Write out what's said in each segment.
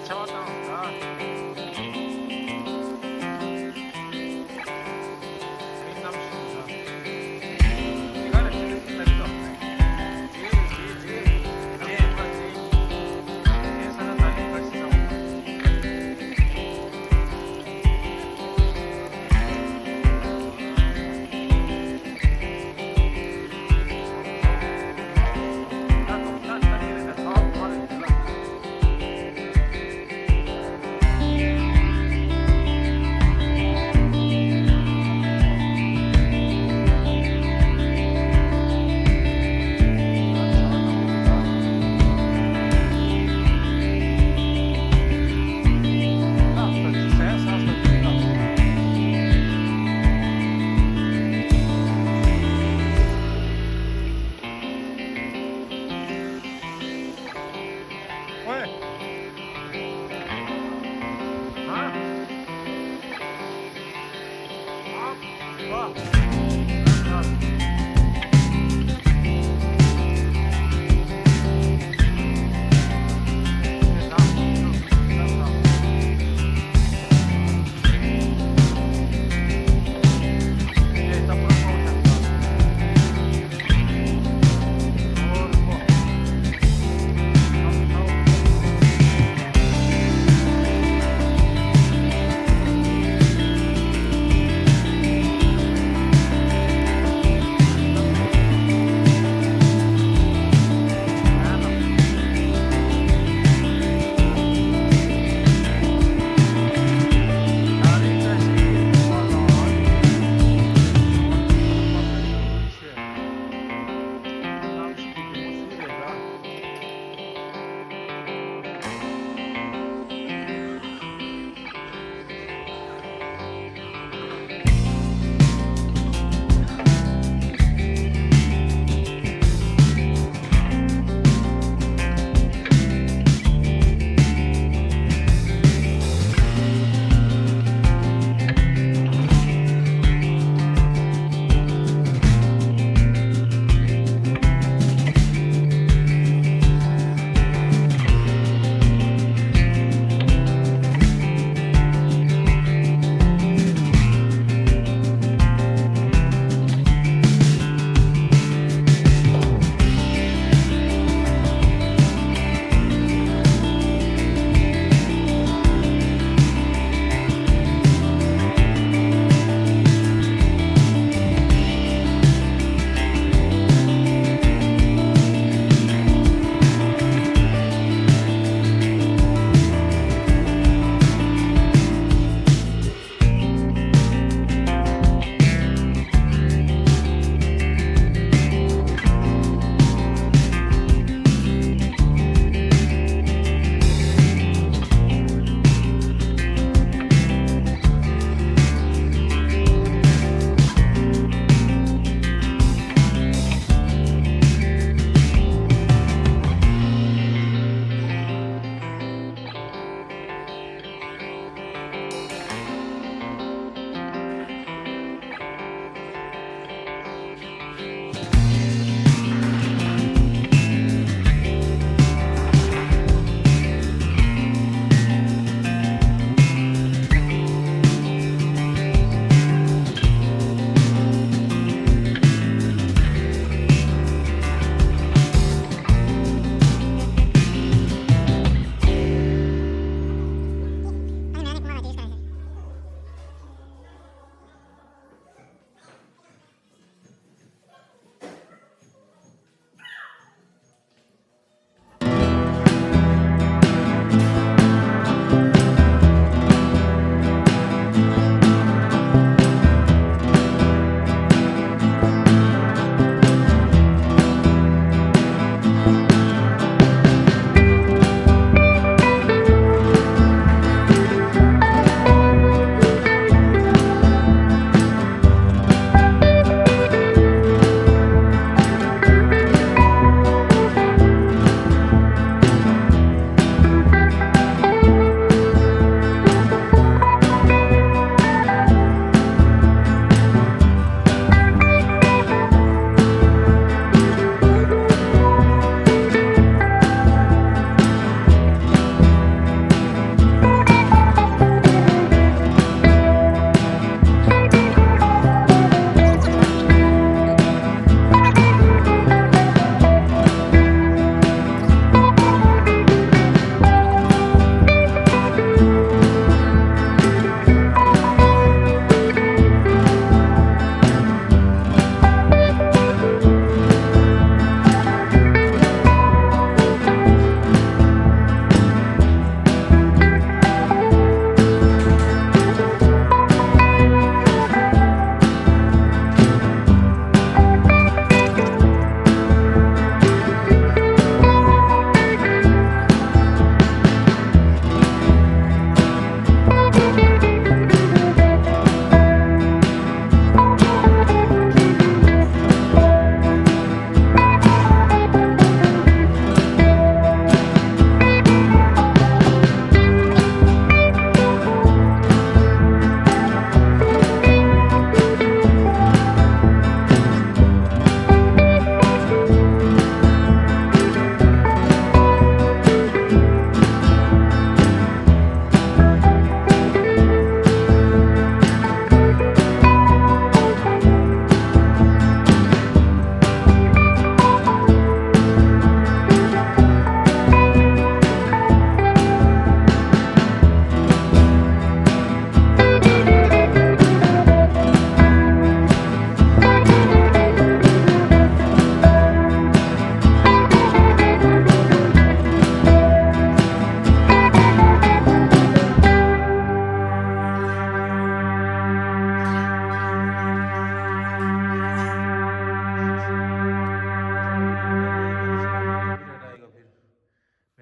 잡았다. 아, 개인 남친이다. 시간에 틀렸을 때도 없네. 뒤에 사는 날이 같이 싸운다. 난 이래 사업 하는 줄 알았다.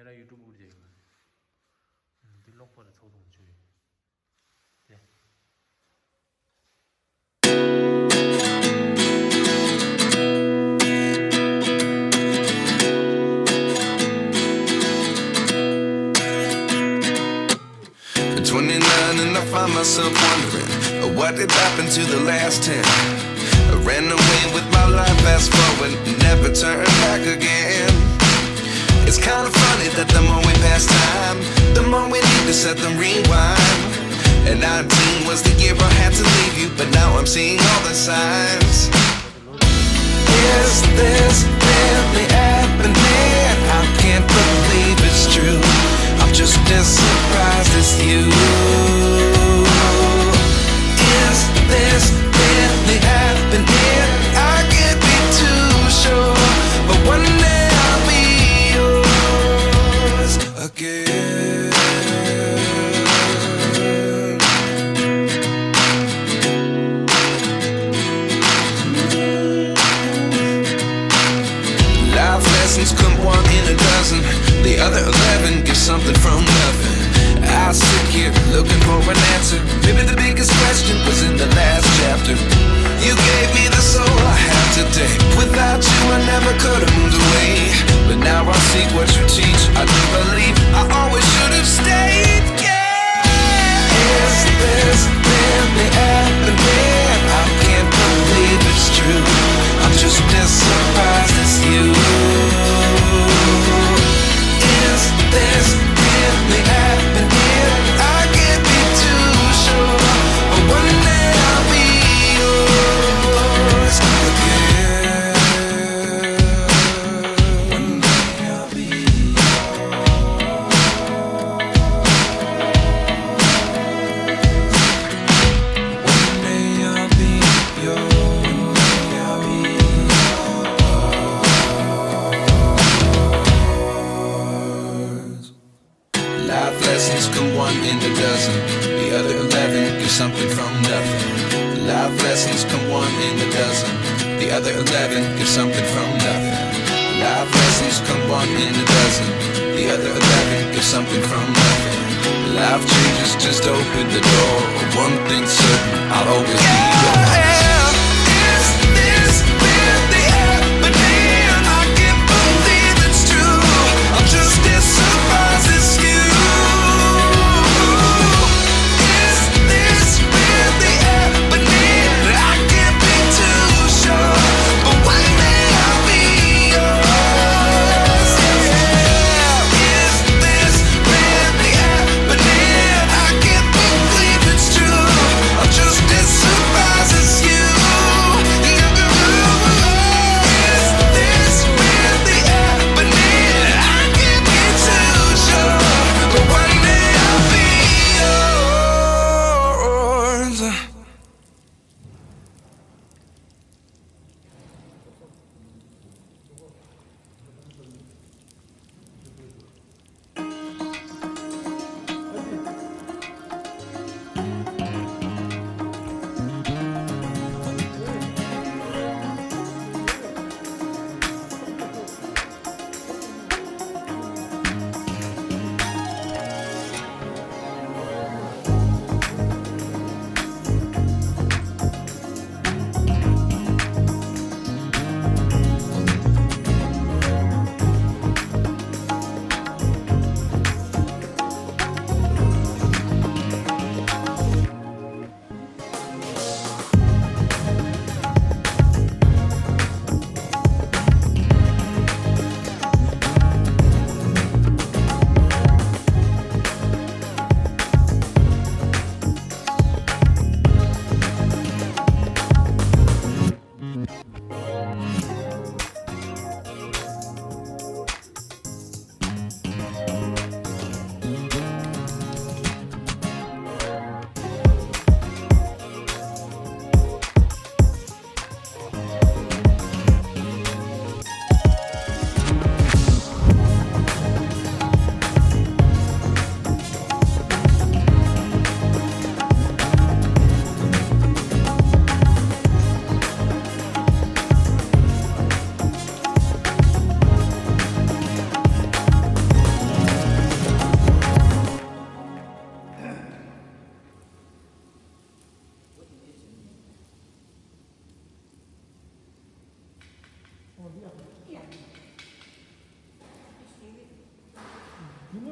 मेरा यूट्यूब उड़ जाएगा। दिलों पर थोड़ा ऊंचे At 29 and I find myself wondering what did happen to the last 10. I ran away with my life, fast forward, never turn back again. It's kind of funny that the more we pass time, the more we need to set them rewind. And 19 was the year I had to leave you, but now I'm seeing all the signs. Is this really happening? I can't believe it's true. I'm just as surprised as you. Is this really happening? I can't be too sure, but one day I'll be yours again. Life lessons come one in a dozen. The other 11 get something from nothing. I sit here looking for an answer. Maybe the biggest question was in the last chapter. You gave me the soul I have today. Without you I never could have moved away. But now I see what you teach. I do believe I always should have stayed. Yeah. Is this really happening? I can't believe it's true. I'm just as surprised as you. Is this really happening? I can't be too sure, but one day I'll be yours again. One day I'll be yours. One day I'll be yours. One day I'll be yours. Life lessons come one in a dozen. The other 11 get something from nothing. Life lessons come one in a dozen. The other 11 get something from nothing. Life lessons come one in a dozen. The other 11 get something from nothing. Life changes just open the door. One thing's certain, I'll always be yours. Is this really happening? I can't believe it's true. I'm just as surprised as you. Is this really happening? I can't be too sure, but one day I'll be yours. Yeah. Is this really happening? I can't believe it's true. I'm just as surprised as you.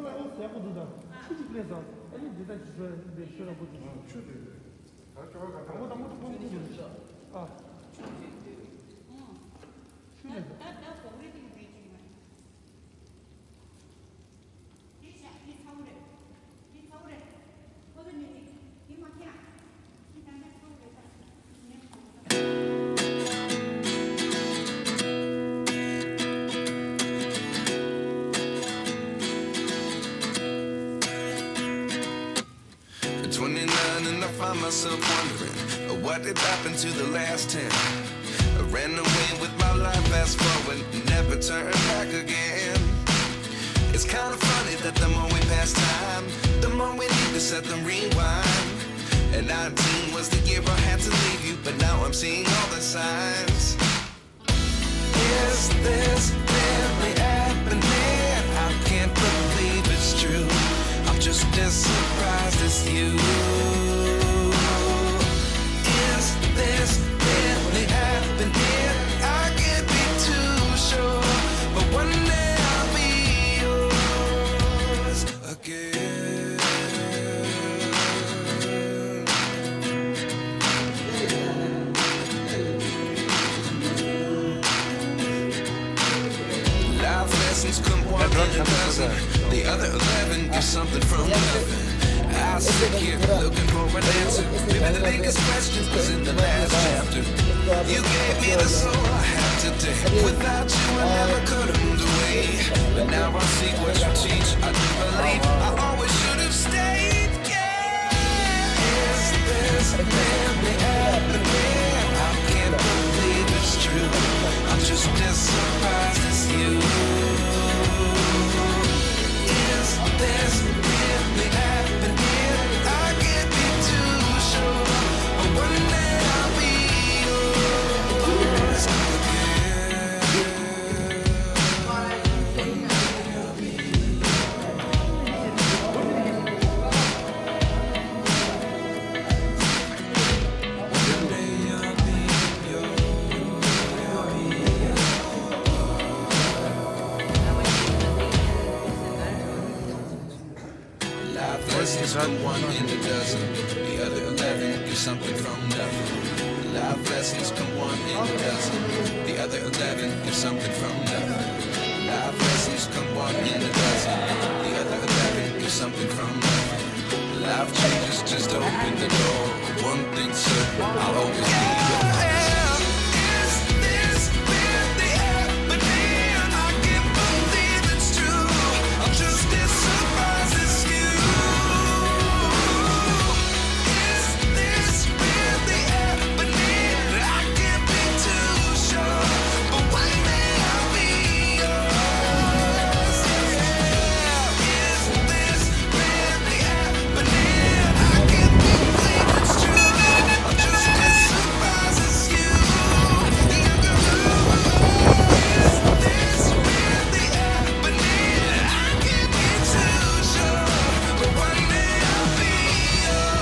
谁不知道？出去不来找，哎，你在说了不知道。确实，他叫我干啥？我当我都不知道啊。去来着。At 29 and I find myself wondering what did happen to the last 10. I ran away with my life, fast forward, never turn back again. It's kind of funny that the more we pass time, the more we need to set the rewind. And 19 was the year I had to leave you, but now I'm seeing all the signs. Is this really happening? I can't believe it's true. I'm just as surprised as you. Is this really happening? I can't be too sure, but one day I'll be yours again. Life lessons come one in a dozen. The other 11 get something from nothing. I sit here looking for an answer. Maybe the biggest question was in the last chapter. You gave me the soul I have today. Without you, I never could have moved away. But now I see what you teach. I do believe I always should have stayed. Yeah. Is this really happening? I can't believe it's true. I'm just as surprised as you. Is this really happening? I can't be too sure, but one day I'll be yours Life lessons come one in a dozen. The other 11 get something from nothing. Life lessons come one in a dozen. The other 11 get something from nothing. Life lessons come one in a dozen. The other 11 get something from nothing. Life changes just open the door. One thing's certain, I'll always be yours. Is this really happening? I can't believe it's true. I'm just as surprised as you. Is this really happening? I can't be too sure, but one day I'll be yours. Is this really happening? I can't believe it's true. I'm just as surprised as you. Is this really happening? I can't be too sure, but one day I'll be yours.